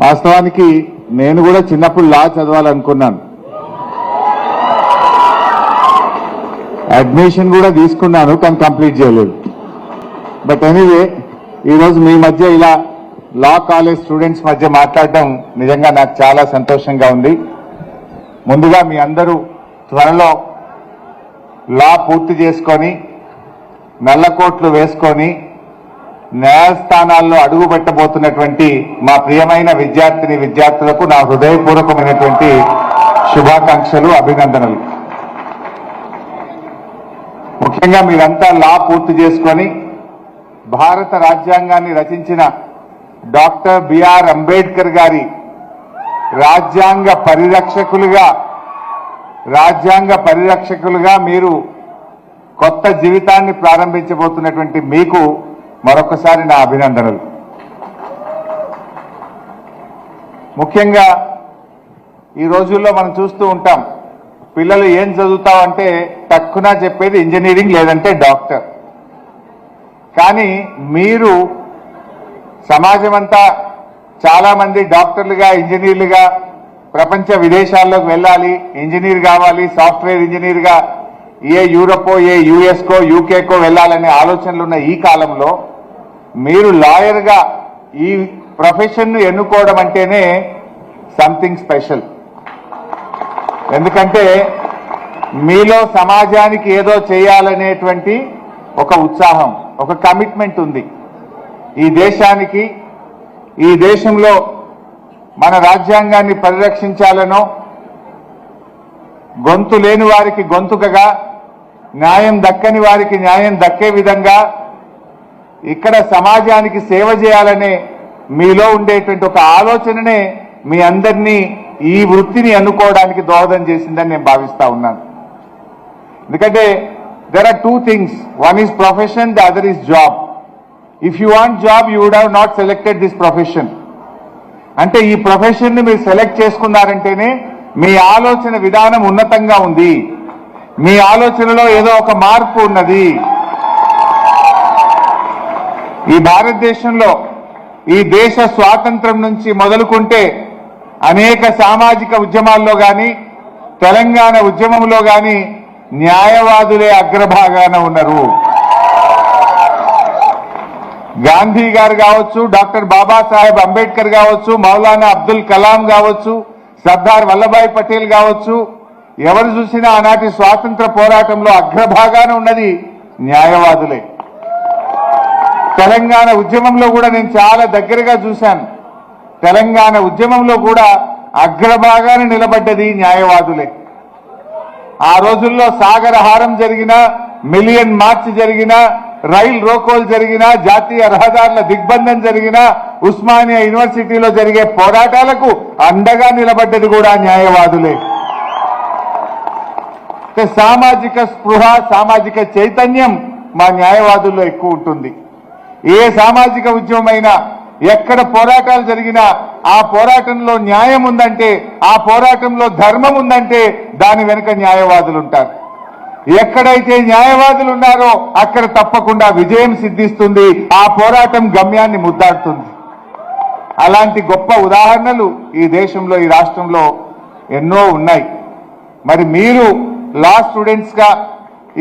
వాస్తవానికి నేను కూడా చిన్నప్పుడు లా చదవాలనుకున్నాను, అడ్మిషన్ కూడా తీసుకున్నాను, కానీ కంప్లీట్ చేయలేదు. బట్ ఎనీవే ఈరోజు మీ మధ్య ఇలా లా కాలేజ్ స్టూడెంట్స్ మధ్య మాట్లాడడం నిజంగా నాకు చాలా సంతోషంగా ఉంది. ముందుగా మీ అందరూ త్వరలో లా పూర్తి చేసుకొని నల్లకోట్లు వేసుకొని న్యాయస్థానాల్లో అడుగు పెట్టబోతున్నటువంటి మా ప్రియమైన విద్యార్థిని విద్యార్థులకు నా హృదయపూర్వకమైనటువంటి శుభాకాంక్షలు, అభినందనలు. ముఖ్యంగా మీరంతా లా పూర్తి చేసుకొని భారత రాజ్యాంగాన్ని రచించిన డాక్టర్ బిఆర్ అంబేద్కర్ గారి రాజ్యాంగ పరిరక్షకులుగా మీరు కొత్త జీవితాన్ని ప్రారంభించబోతున్నటువంటి మీకు మరొకసారి నా అభినందనలు. ముఖ్యంగా ఈ రోజుల్లో మనం చూస్తూ ఉంటాం, పిల్లలు ఏం చదువుతావంటే తక్కువ చెప్పేది ఇంజనీరింగ్ లేదంటే డాక్టర్. కానీ మీరు సమాజం అంతా చాలా మంది డాక్టర్లుగా, ఇంజనీర్లుగా ప్రపంచ విదేశాల్లోకి వెళ్ళాలి, ఇంజనీర్ కావాలి, సాఫ్ట్వేర్ ఇంజనీర్గా ఏ యూరోపో, ఏ యుఎస్కో, యూకేకో వెళ్ళాలనే ఆలోచనలు ఉన్న ఈ కాలంలో మీరు లాయర్గా ఈ ప్రొఫెషన్ను ఎన్నుకోవడం అంటేనే సంథింగ్ స్పెషల్. ఎందుకంటే మీలో సమాజానికి ఏదో చేయాలనేటువంటి ఒక ఉత్సాహం, ఒక కమిట్మెంట్ ఉంది. ఈ దేశానికి, ఈ దేశంలో మన రాజ్యాంగాన్ని పరిరక్షించాలనో, గొంతు లేని వారికి గొంతుకగా, న్యాయం దక్కని వారికి న్యాయం దక్కే విధంగా ఇక్కడ సమాజానికి సేవ చేయాలనే మీలో ఉండేటువంటి ఒక ఆలోచననే మీ అందరినీ ఈ వృత్తిని ఎన్నుకోవడానికి దోహదం చేసిందని నేను భావిస్తా ఉన్నాను. ఎందుకంటే there are two things, one is profession, the other is job. If you want job, you would have not selected this profession. అంటే ఈ ప్రొఫెషన్ ని మీరు సెలెక్ట్ చేసుకున్నారంటేనే మీ ఆలోచన విధానం ఉన్నతంగా ఉంది, మీ ఆలోచనలో ఏదో ఒక మార్పు ఉన్నది. ఈ భారతదేశంలో ఈ దేశ స్వాతంత్రం నుంచి మొదలుకుంటే అనేక సామాజిక ఉద్యమాల్లో కానీ, తెలంగాణ ఉద్యమంలో కానీ న్యాయవాదులే అగ్రభాగాన ఉన్నారు. గాంధీ గారు కావచ్చు, డాక్టర్ బాబాసాహెబ్ అంబేద్కర్ కావచ్చు, మౌలానా అబ్దుల్ కలాం కావచ్చు, సర్దార్ వల్లభాయ్ పటేల్ కావచ్చు, ఎవరు చూసినా ఆనాటి స్వాతంత్ర పోరాటంలో అగ్రభాగాన ఉన్నది న్యాయవాదులే. తెలంగాణ ఉద్యమంలో కూడా నేను చాలా దగ్గరగా చూశాను. తెలంగాణ ఉద్యమంలో కూడా అగ్రభాగాన నిలబడ్డది న్యాయవాదులే. ఆ రోజుల్లో సాగరహారం జరిగినా, మిలియన్ మార్చ్ జరిగినా, రైల్ రోకోలు జరిగినా, జాతీయ రహదారుల దిగ్బంధం జరిగినా, ఉస్మానియా యూనివర్సిటీలో జరిగే పోరాటాలకు అండగా నిలబడ్డది కూడా న్యాయవాదులే. సామాజిక స్పృహ, సామాజిక చైతన్యం మా న్యాయవాదుల్లో ఎక్కువ ఉంటుంది. ఏ సామాజిక ఉద్యమమైనా, ఎక్కడ పోరాటాలు జరిగినా ఆ పోరాటంలో న్యాయం ఉందంటే, ఆ పోరాటంలో ధర్మం ఉందంటే దాని వెనుక న్యాయవాదులు ఉంటారు. ఎక్కడైతే న్యాయవాదులు ఉన్నారో అక్కడ తప్పకుండా విజయం సిద్ధిస్తుంది, ఆ పోరాటం గమ్యాన్ని ముద్దాడుతుంది. అలాంటి గొప్ప ఉదాహరణలు ఈ దేశంలో, ఈ రాష్ట్రంలో ఎన్నో ఉన్నాయి. మరి మీరు లా స్టూడెంట్స్ గా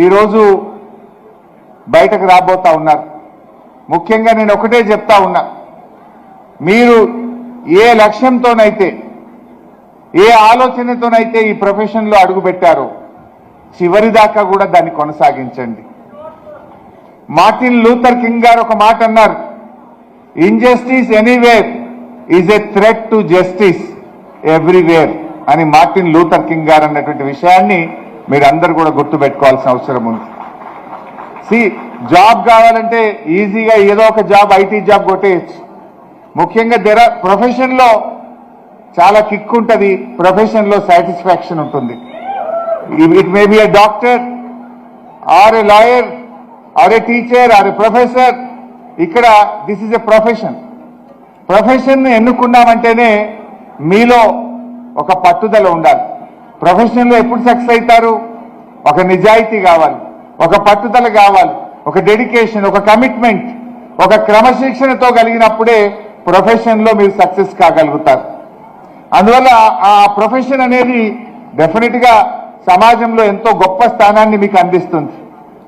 ఈరోజు బయటకు రాబోతా ఉన్నారు. ముఖ్యంగా నేను ఒకటే చెప్తా ఉన్నా, మీరు ఏ లక్ష్యంతోనైతే, ఏ ఆలోచనతోనైతే ఈ ప్రొఫెషన్లో అడుగుపెట్టారో చివరి దాకా కూడా దాన్ని కొనసాగించండి. మార్టిన్ లూథర్ కింగ్ గారు ఒక మాట అన్నారు, injustice anywhere is a threat to justice everywhere అని మార్టిన్ లూథర్ కింగ్ గారు అన్నటువంటి విషయాన్ని మీరందరూ కూడా గుర్తుపెట్టుకోవాల్సిన అవసరం ఉంది. జాబ్ కావాలంటే ఈజీగా ఏదో ఒక జాబ్, ఐటీ జాబ్ కొట్టేయచ్చు. ముఖ్యంగా ప్రొఫెషన్లో చాలా కిక్ ఉంటుంది, ప్రొఫెషన్లో సాటిస్ఫాక్షన్ ఉంటుంది. It may be a doctor or a lawyer or a teacher or a professor. ఇక్కడ this is a profession. Profession ఎన్నుకున్నామంటేనే మీలో ఒక పట్టుదల ఉండాలి. ప్రొఫెషన్లో ఎప్పుడు సక్సెస్ అవుతారు? ఒక నిజాయితీ కావాలి, ఒక పట్టుదల కావాలి, ఒక డెడికేషన్, ఒక కమిట్మెంట్, ఒక క్రమశిక్షణతో కలిగినప్పుడే ప్రొఫెషన్లో మీరు సక్సెస్ కాగలుగుతారు. అందువల్ల ఆ ప్రొఫెషన్ అనేది డెఫినెట్గా సమాజంలో ఎంతో గొప్ప స్థానాన్ని మీకు అందిస్తుంది.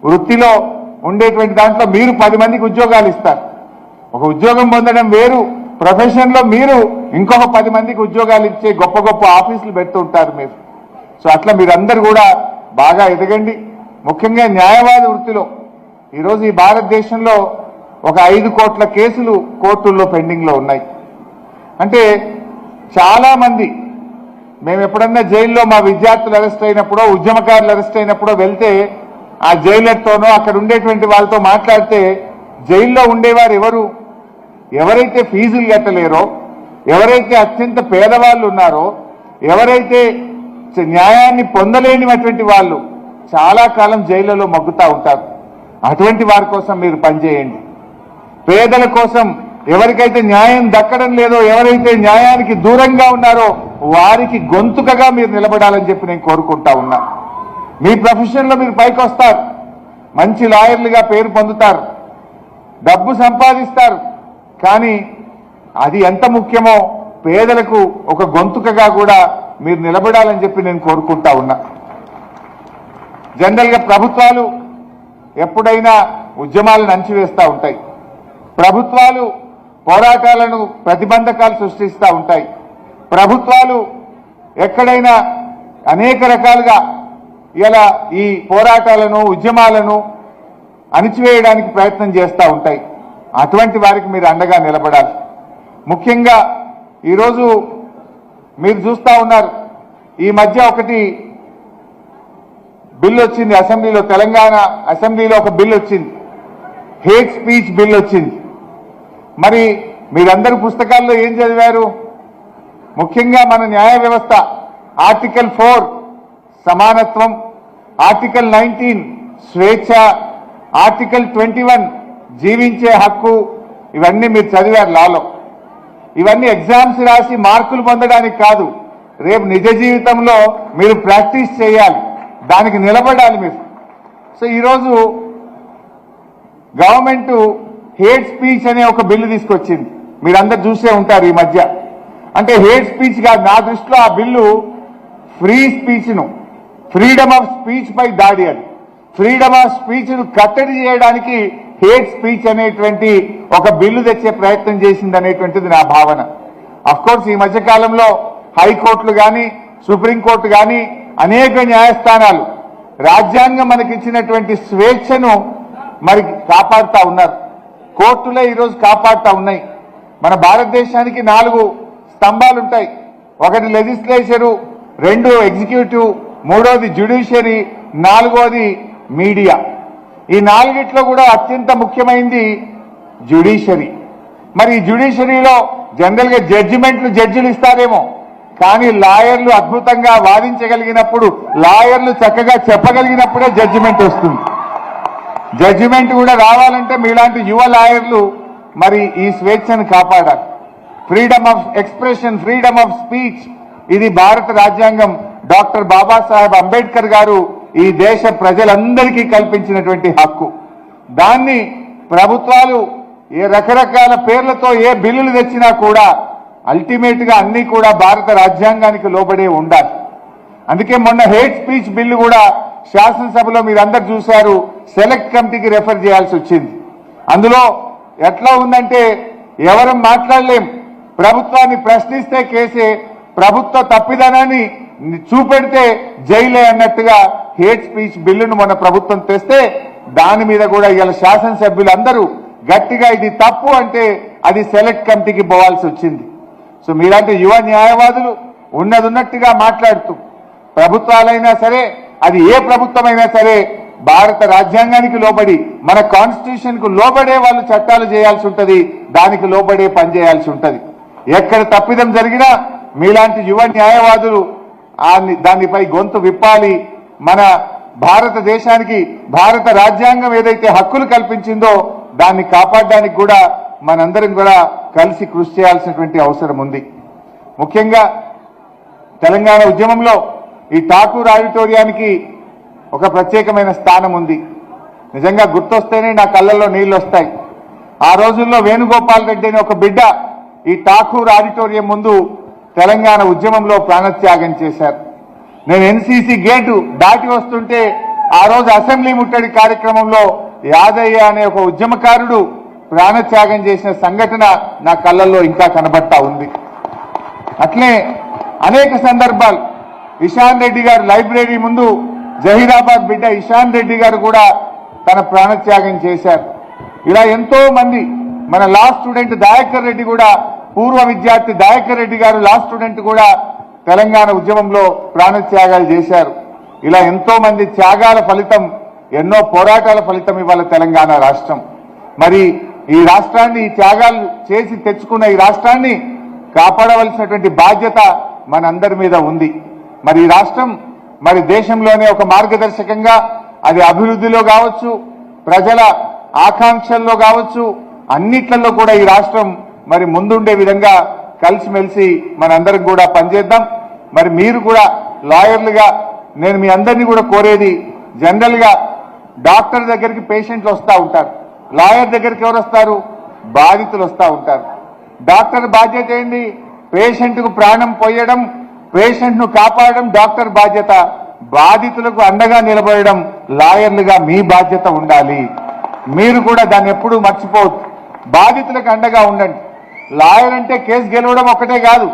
వృత్తిలో ఉండేటువంటి దాంట్లో మీరు 10 మందికి ఉద్యోగాలు ఇస్తారు. ఒక ఉద్యోగం పొందడం వేరు, ప్రొఫెషన్లో మీరు ఇంకొక 10 మందికి ఉద్యోగాలు ఇచ్చే గొప్ప గొప్ప ఆఫీసులు పెడుతుంటారు మీరు. సో అట్లా మీరందరూ కూడా బాగా ఎదగండి. ముఖ్యంగా న్యాయవాద వృత్తిలో ఈరోజు ఈ భారతదేశంలో ఒక 5 కోట్ల కేసులు కోర్టుల్లో పెండింగ్లో ఉన్నాయి. అంటే చాలా మంది మేము ఎప్పుడన్నా జైల్లో మా విద్యార్థులు అరెస్ట్ అయినప్పుడో ఉద్యమకారులు అరెస్ట్ అయినప్పుడో వెళ్తే ఆ జైలర్తోనో అక్కడ ఉండేటువంటి వాళ్ళతో మాట్లాడితే జైల్లో ఉండేవారు ఎవరైతే ఫీజులు కట్టలేరో, ఎవరైతే అత్యంత పేదవాళ్ళు ఉన్నారో, ఎవరైతే న్యాయాన్ని పొందలేనిటువంటి వాళ్ళు చాలా కాలం జైళ్లలో మగ్గుతూ ఉంటారు. అటువంటి వారి కోసం మీరు పనిచేయండి. పేదల కోసం ఎవరికైతే న్యాయం దక్కడం లేదో, ఎవరైతే న్యాయానికి దూరంగా ఉన్నారో వారికి గొంతుకగా మీరు నిలబడాలని చెప్పి నేను కోరుకుంటా ఉన్నా. మీ ప్రొఫెషన్లో మీరు పైకి వస్తారు, మంచి లాయర్లుగా పేరు పొందుతారు, డబ్బు సంపాదిస్తారు. కానీ అది ఎంత ముఖ్యమో పేదలకు ఒక గొంతుకగా కూడా మీరు నిలబడాలని చెప్పి నేను కోరుకుంటా ఉన్నా. జనరల్గా ప్రభుత్వాలు ఎప్పుడైనా ఉద్యమాలను అణచివేస్తూ ఉంటాయి. ప్రభుత్వాలు పోరాటాలను ప్రతిబంధకాలు సృష్టిస్తూ ఉంటాయి. ప్రభుత్వాలు ఎక్కడైనా అనేక రకాలుగా ఇలా ఈ పోరాటాలను ఉద్యమాలను అణిచివేయడానికి ప్రయత్నం చేస్తూ ఉంటాయి. అటువంటి వారికి మీరు అండగా నిలబడాలి. ముఖ్యంగా ఈరోజు మీరు చూస్తూ ఉన్నారు, ఈ మధ్య ఒకటి బిల్ వచ్చింది అసెంబ్లీలో, తెలంగాణ అసెంబ్లీలో ఒక బిల్ వచ్చింది, హేట్ స్పీచ్ బిల్ వచ్చింది. మరి మీరందరూ పుస్తకాల్లో ఏం చదివారు? ముఖ్యంగా మన న్యాయ వ్యవస్థ ఆర్టికల్ 4 సమానత్వం, ఆర్టికల్ 19 స్వేచ్ఛ, ఆర్టికల్ 21 జీవించే హక్కు, ఇవన్నీ మీరు చదివారు లాలో. ఇవన్నీ ఎగ్జామ్స్ రాసి మార్కులు పొందడానికి కాదు, రేపు నిజ జీవితంలో మీరు ప్రాక్టీస్ చేయాలి, దానికి నిలబడాలి మీరు. సో ఈరోజు గవర్నమెంట్ హేట్ స్పీచ్ అనే ఒక బిల్లు తీసుకొచ్చింది, మీరందరూ చూసే ఉంటారు ఈ మధ్య. అంటే హేట్ స్పీచ్ కాదు, నా దృష్టిలో ఆ బిల్లు ఫ్రీ స్పీచ్ను, ఫ్రీడమ్ ఆఫ్ స్పీచ్ పై దాడి. అది ఫ్రీడమ్ ఆఫ్ స్పీచ్ను కట్టడి చేయడానికి హేట్ స్పీచ్ అనేటువంటి ఒక బిల్లు తెచ్చే ప్రయత్నం చేసింది అనేటువంటిది నా భావన. అఫ్కోర్స్ ఈ మధ్య కాలంలో హైకోర్టులు కానీ సుప్రీంకోర్టు కానీ అనేక న్యాయస్థానాలు రాజ్యాంగం మనకిచ్చినటువంటి స్వేచ్ఛను మరి కాపాడుతూ ఉన్నారు. కోర్టులే ఈరోజు కాపాడుతూ ఉన్నాయి. మన భారతదేశానికి 4 స్తంభాలు ఉంటాయి. ఒకటి లెజిస్లేచరు, 2 ఎగ్జిక్యూటివ్, 3వది జ్యుడిషియరీ, 4వది మీడియా. ఈ 4గిట్లో కూడా అత్యంత ముఖ్యమైనది జ్యుడిషియరీ. మరి ఈ జ్యుడిషియరీలో జనరల్గా జడ్జిలు ఇస్తారేమో, కానీ లాయర్లు అద్భుతంగా వాదించగలిగినప్పుడు, లాయర్లు చక్కగా చెప్పగలిగినప్పుడే జడ్జిమెంట్ వస్తుంది. జడ్జిమెంట్ కూడా రావాలంటే మీలాంటి యువ లాయర్లు మరి ఈ స్వేచ్ఛను కాపాడాలి. Freedom of expression, freedom of speech, ఇది భారత రాజ్యాంగం డాక్టర్ బాబాసాహెబ్ అంబేద్కర్ గారు ఈ దేశ ప్రజలందరికీ కల్పించినటువంటి హక్కు. దాన్ని ప్రభుత్వాలు ఏ రకరకాల పేర్లతో ఏ బిల్లులు తెచ్చినా కూడా అల్టిమేట్ గా అన్ని కూడా భారత రాజ్యాంగానికి లోబడే ఉండాలి. అందుకే మొన్న హేట్ స్పీచ్ బిల్లు కూడా శాసనసభలో మీరందరూ చూశారు, సెలెక్ట్ కమిటీకి రెఫర్ చేయాల్సి వచ్చింది. అందులో ఎట్లా ఉందంటే ఎవరం మాట్లాడలేం, ప్రభుత్వాన్ని ప్రశ్నిస్తే కేసే, ప్రభుత్వ తప్పిదనాన్ని చూపెడితే జైలే అన్నట్టుగా హేట్ స్పీచ్ బిల్లును మన ప్రభుత్వం తెస్తే దాని మీద కూడా ఇవాళ శాసనసభ్యులందరూ గట్టిగా ఇది తప్పు అంటే అది సెలెక్ట్ కమిటీకి పోవాల్సి వచ్చింది. సో మీలాంటి యువ న్యాయవాదులు ఉన్నట్టుగా మాట్లాడుతూ ప్రభుత్వాలైనా సరే, అది ఏ ప్రభుత్వమైనా సరే, భారత రాజ్యాంగానికి లోబడి మన కాన్స్టిట్యూషన్ కు లోబడే వాళ్ళు చట్టాలు చేయాల్సి ఉంటుంది, దానికి లోబడే పనిచేయాల్సి ఉంటుంది. ఎక్కడ తప్పిదం జరిగినా మీలాంటి యువ న్యాయవాదులు దానిపై గొంతు విప్పాలి. మన భారతదేశానికి భారత రాజ్యాంగం ఏదైతే హక్కులు కల్పించిందో దాన్ని కాపాడడానికి కూడా మనందరం కూడా కలిసి కృషి చేయాల్సినటువంటి అవసరం ఉంది. ముఖ్యంగా తెలంగాణ ఉద్యమంలో ఈ ఠాకూర్ ఆడిటోరియానికి ఒక ప్రత్యేకమైన స్థానం ఉంది. నిజంగా గుర్తొస్తేనే నా కళ్ళల్లో నీళ్లు వస్తాయి. ఆ రోజుల్లో వేణుగోపాల్ రెడ్డి అనే ఒక బిడ్డ ఈ ఠాకూర్ ఆడిటోరియం ముందు తెలంగాణ ఉద్యమంలో ప్రాణత్యాగం చేశారు. నేను ఎన్సీసీ గేటు దాటి వస్తుంటే ఆ రోజు అసెంబ్లీ ముట్టడి కార్యక్రమంలో యాదయ్య అనే ఒక ఉద్యమకారుడు ప్రాణత్యాగం చేసిన సంఘటన నా కళ్ళల్లో ఇంకా కనబడతా ఉంది. అట్లే అనేక సందర్భాలు ఇషాన్ రెడ్డి గారు లైబ్రరీ ముందు జహీరాబాద్ బిడ్డ ఇషాన్ రెడ్డి గారు కూడా తన ప్రాణత్యాగం చేశారు. ఇలా ఎంతో మంది, మన లా స్టూడెంట్ దయాకర్ రెడ్డి కూడా, పూర్వ విద్యార్థి దయాకర్ రెడ్డి గారు లా స్టూడెంట్ కూడా తెలంగాణ ఉద్యమంలో ప్రాణత్యాగాలు చేశారు. ఇలా ఎంతో మంది త్యాగాల ఫలితం, ఎన్నో పోరాటాల ఫలితం ఇవాళ తెలంగాణ రాష్ట్రం. మరి ఈ రాష్ట్రాన్ని, ఈ త్యాగాలు చేసి తెచ్చుకున్న ఈ రాష్ట్రాన్ని కాపాడవలసినటువంటి బాధ్యత మనందరి మీద ఉంది. మరి ఈ రాష్ట్రం మరి దేశంలోనే ఒక మార్గదర్శకంగా, అది అభివృద్ధిలో కావచ్చు, ప్రజల ఆకాంక్షల్లో కావచ్చు, అన్నిట్లలో కూడా ఈ రాష్ట్రం మరి ముందుండే విధంగా కలిసిమెలిసి మనందరం కూడా పనిచేద్దాం. మరి మీరు కూడా లాయర్లుగా నేను మీ అందరినీ కూడా కోరేది, జనరల్ గా డాక్టర్ దగ్గరికి పేషెంట్లు వస్తూ ఉంటారు, లాయర్ దగ్గరికి ఎవరు వస్తారు? బాధితులు వస్తూ ఉంటారు. డాక్టర్ బాధ్యత ఏంటి? పేషెంట్కు ప్రాణం పోయడం, పేషెంట్ను కాపాడడం డాక్టర్ బాధ్యత. బాధితులకు అండగా నిలబడడం లాయర్లుగా మీ బాధ్యత ఉండాలి. మీరు కూడా దాన్ని ఎప్పుడూ మర్చిపోవద్దు. బాధితులకు అండగా ఉండండి. లాయర్ అంటే కేసు గెలవడం ఒక్కటే కాదు,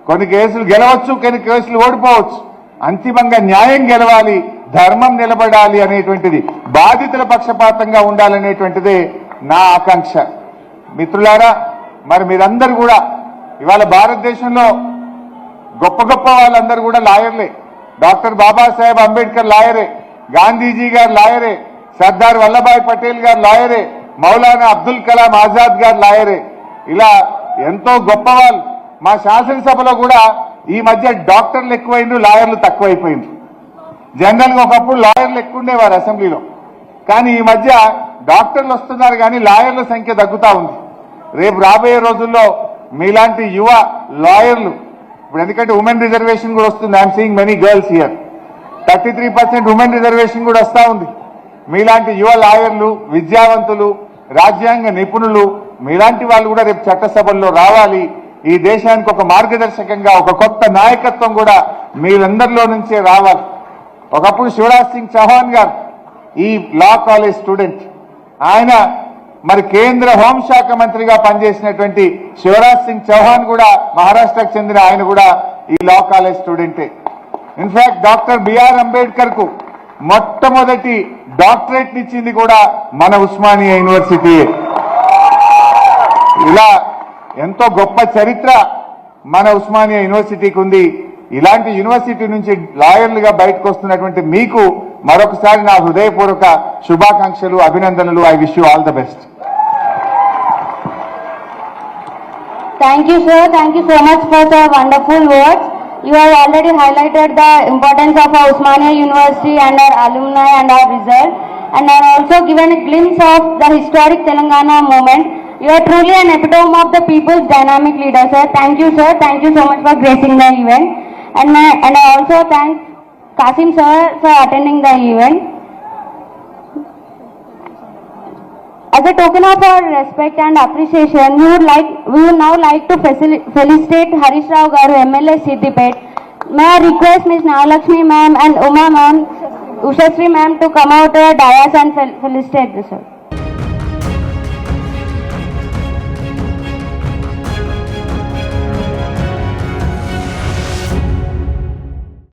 కొన్ని కేసులు గెలవచ్చు, కొన్ని కేసులు ఓడిపోవచ్చు. అంతిమంగా న్యాయం గెలవాలి, ధర్మం నిలబడాలి అనేటువంటిది, బాధితుల పక్షపాతంగా ఉండాలనేటువంటిదే నా ఆకాంక్ష. మిత్రులారా, మరి మీరందరూ కూడా ఇవాళ భారతదేశంలో గొప్ప గొప్ప వాళ్ళందరూ కూడా లాయర్లే. డాక్టర్ బాబాసాహెబ్ అంబేద్కర్ లాయరే, గాంధీజీ గారు లాయరే, సర్దార్ వల్లభాయ్ పటేల్ గారు లాయరే, మౌలానా అబ్దుల్ కలాం ఆజాద్ గారు లాయరే. ఇలా ఎంతో గొప్ప వాళ్ళు. మా శాసనసభలో కూడా ఈ మధ్య డాక్టర్లు ఎక్కువైండ్రు, లాయర్లు తక్కువైపోయిండ్రు. జనరల్ గా ఒకప్పుడు లాయర్లు ఎక్కువ ఉండేవారు అసెంబ్లీలో, కానీ ఈ మధ్య డాక్టర్లు వస్తున్నారు కానీ లాయర్ల సంఖ్య తగ్గుతా ఉంది. రేపు రాబోయే రోజుల్లో మీలాంటి యువ లాయర్లు, ఇప్పుడు ఎందుకంటే ఉమెన్ రిజర్వేషన్ కూడా వస్తుంది, I'm seeing many girls here, 33% women reservation కూడా వస్తూ ఉంది. మీలాంటి యువ లాయర్లు, విద్యావంతులు, రాజ్యాంగ నిపుణులు, మీలాంటి వాళ్ళు కూడా రేపు చట్టసభల్లో రావాలి. ఈ దేశానికి ఒక మార్గదర్శకంగా ఒక కొత్త నాయకత్వం కూడా మీరందరిలో నుంచే రావాలి. ఒకప్పుడు శివరాజ్ సింగ్ చౌహాన్ గారు ఈ లా కాలేజ్ స్టూడెంట్, ఆయన మరి కేంద్ర హోంశాఖ మంత్రిగా పనిచేసినటువంటి శివరాజ్ సింగ్ చౌహాన్ కూడా మహారాష్ట్రకు చెందిన ఆయన కూడా ఈ లా కాలేజ్ స్టూడెంటే. ఇన్ఫాక్ట్ డాక్టర్ బిఆర్ అంబేద్కర్ కు మొట్టమొదటి డాక్టరేట్ ఇచ్చింది కూడా మన ఉస్మానియా యూనివర్సిటీ. ఇలా ఎంతో గొప్ప చరిత్ర మన ఉస్మానియా యూనివర్సిటీకి ఉంది. ఇలాంటి యూనివర్సిటీ నుంచి లాయర్లుగా బయటకు వస్తున్నటువంటి మీకు మరొకసారి నా హృదయపూర్వక శుభాకాంక్షలు, అభినందనలు. I wish you all the best. Thank you, sir. Thank you so much for the wonderful words. You have already highlighted the importance of our Usmania University and our alumni and our result, and have also given a glimpse of the historic Telangana movement. You are truly an epitome of the people's dynamic leader, sir. Thank you, sir. Thank you so much for gracing the event. And I also thank Kasim sir for attending the event. As a token of our respect and appreciation, we would now like to felicitate Harish Rao Garu, MLA Siddipet. May I request Ms. Nagalakshmi ma'am and Uma ma'am, Ushasri ma'am to come out to the dais and felicitate the sir.